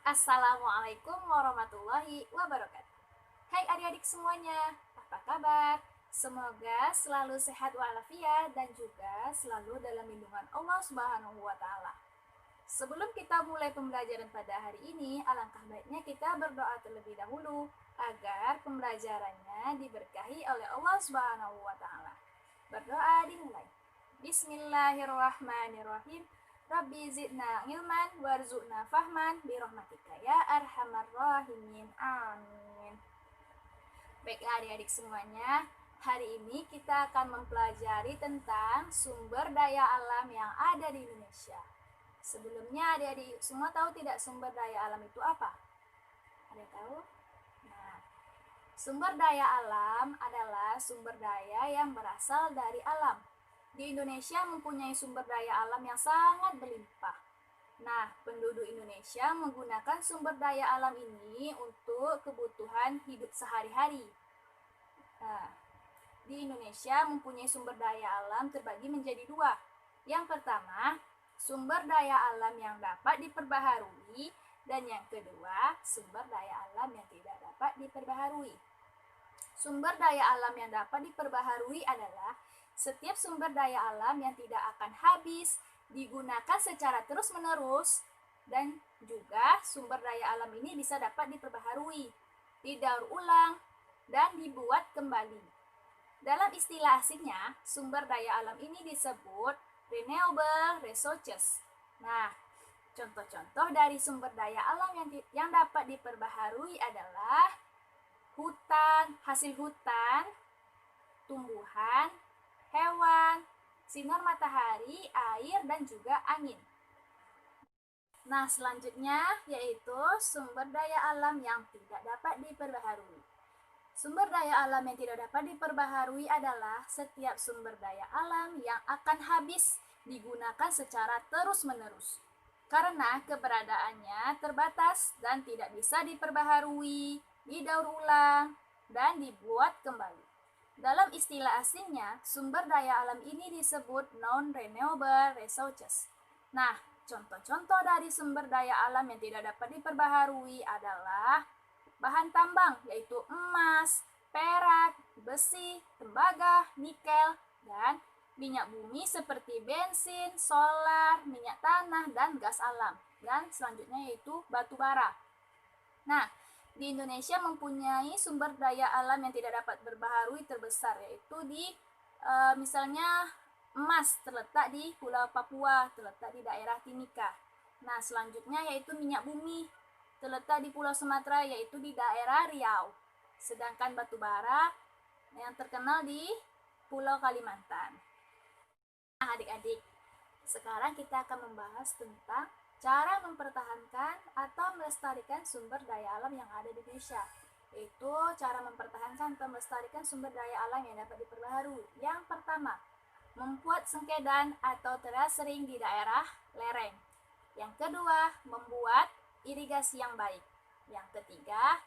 Assalamualaikum warahmatullahi wabarakatuh. Hai adik-adik semuanya, apa kabar? Semoga selalu sehat walafiat dan juga selalu dalam lindungan Allah Subhanahu wa taala. Sebelum kita mulai pembelajaran pada hari ini, alangkah baiknya kita berdoa terlebih dahulu agar pembelajarannya diberkahi oleh Allah Subhanahu wa taala. Berdoa dimulai. Bismillahirrahmanirrahim. Rabbi zidna ilman warzuqna fahman birahmatika ya arhamar rahimin. Amin. Baiklah adik-adik semuanya, hari ini kita akan mempelajari tentang sumber daya alam yang ada di Indonesia. Sebelumnya adik-adik semua tahu tidak sumber daya alam itu apa? Ada yang tahu? Nah, sumber daya alam adalah sumber daya yang berasal dari alam. Di Indonesia mempunyai sumber daya alam yang sangat berlimpah. Nah, penduduk Indonesia menggunakan sumber daya alam ini untuk kebutuhan hidup sehari-hari. Nah, di Indonesia mempunyai sumber daya alam terbagi menjadi dua. Yang pertama, sumber daya alam yang dapat diperbaharui, dan yang kedua, sumber daya alam yang tidak dapat diperbaharui. Sumber daya alam yang dapat diperbaharui adalah setiap sumber daya alam yang tidak akan habis, digunakan secara terus-menerus, dan juga sumber daya alam ini bisa dapat diperbaharui, didaur ulang, dan dibuat kembali. Dalam istilah asingnya, sumber daya alam ini disebut renewable resources. Nah, contoh-contoh dari sumber daya alam yang dapat diperbaharui adalah hutan, hasil hutan, tumbuhan, hewan, sinar matahari, air, dan juga angin. Nah, selanjutnya yaitu sumber daya alam yang tidak dapat diperbaharui. Sumber daya alam yang tidak dapat diperbaharui adalah setiap sumber daya alam yang akan habis digunakan secara terus-menerus, karena keberadaannya terbatas dan tidak bisa diperbaharui, didaur ulang, dan dibuat kembali. Dalam istilah asingnya, sumber daya alam ini disebut non-renewable resources. Nah, contoh-contoh dari sumber daya alam yang tidak dapat diperbaharui adalah bahan tambang, yaitu emas, perak, besi, tembaga, nikel, dan minyak bumi seperti bensin, solar, minyak tanah, dan gas alam. Dan selanjutnya yaitu batu bara. Nah, di Indonesia mempunyai sumber daya alam yang tidak dapat berbaharui terbesar, yaitu di misalnya emas terletak di Pulau Papua, terletak di daerah Timika. Nah, selanjutnya yaitu minyak bumi terletak di Pulau Sumatera, yaitu di daerah Riau. Sedangkan batu bara yang terkenal di Pulau Kalimantan. Nah, adik-adik, sekarang kita akan membahas tentang cara mempertahankan atau melestarikan sumber daya alam yang ada di Indonesia, yaitu cara mempertahankan atau melestarikan sumber daya alam yang dapat diperbaharui. Yang pertama, membuat sengkedan atau terasering di daerah lereng. Yang kedua, membuat irigasi yang baik. Yang ketiga,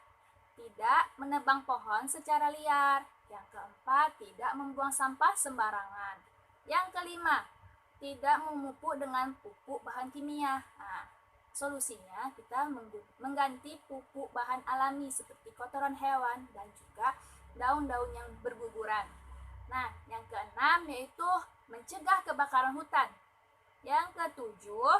tidak menebang pohon secara liar. Yang keempat, tidak membuang sampah sembarangan. Yang kelima, tidak memupuk dengan pupuk bahan kimia. Nah, solusinya kita mengganti pupuk bahan alami seperti kotoran hewan dan juga daun-daun yang berguguran. Nah, yang keenam yaitu mencegah kebakaran hutan. Yang ketujuh,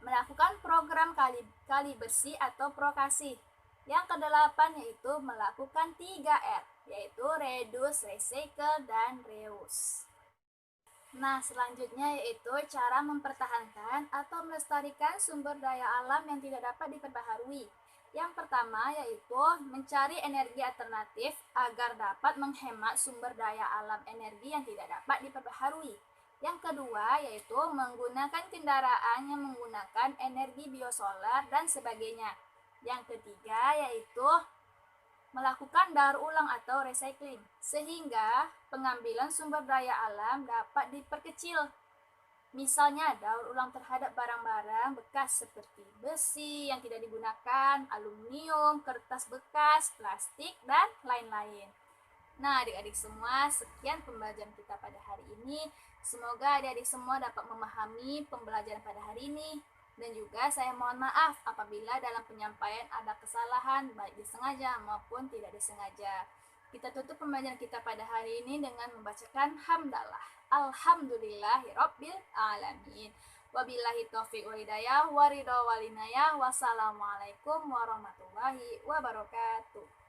melakukan program kali bersih atau prokasi. Yang kedelapan yaitu melakukan 3R, yaitu reduce, recycle, dan reuse. Nah, selanjutnya yaitu cara mempertahankan atau melestarikan sumber daya alam yang tidak dapat diperbaharui. Yang pertama yaitu mencari energi alternatif agar dapat menghemat sumber daya alam energi yang tidak dapat diperbaharui. Yang kedua yaitu menggunakan kendaraan yang menggunakan energi biosolar dan sebagainya. Yang ketiga yaitu melakukan daur ulang atau recycling, sehingga pengambilan sumber daya alam dapat diperkecil. Misalnya daur ulang terhadap barang-barang bekas seperti besi yang tidak digunakan, aluminium, kertas bekas, plastik, dan lain-lain. Nah, adik-adik semua, sekian pembelajaran kita pada hari ini. Semoga adik-adik semua dapat memahami pembelajaran pada hari ini. Dan juga saya mohon maaf apabila dalam penyampaian ada kesalahan baik disengaja maupun tidak disengaja. Kita tutup pembelajaran kita pada hari ini dengan membacakan hamdalah. Alhamdulillahirabbil alamin. Wabillahi taufiq wal hidayah, waridho walinayah. Wassalamualaikum warahmatullahi wabarakatuh.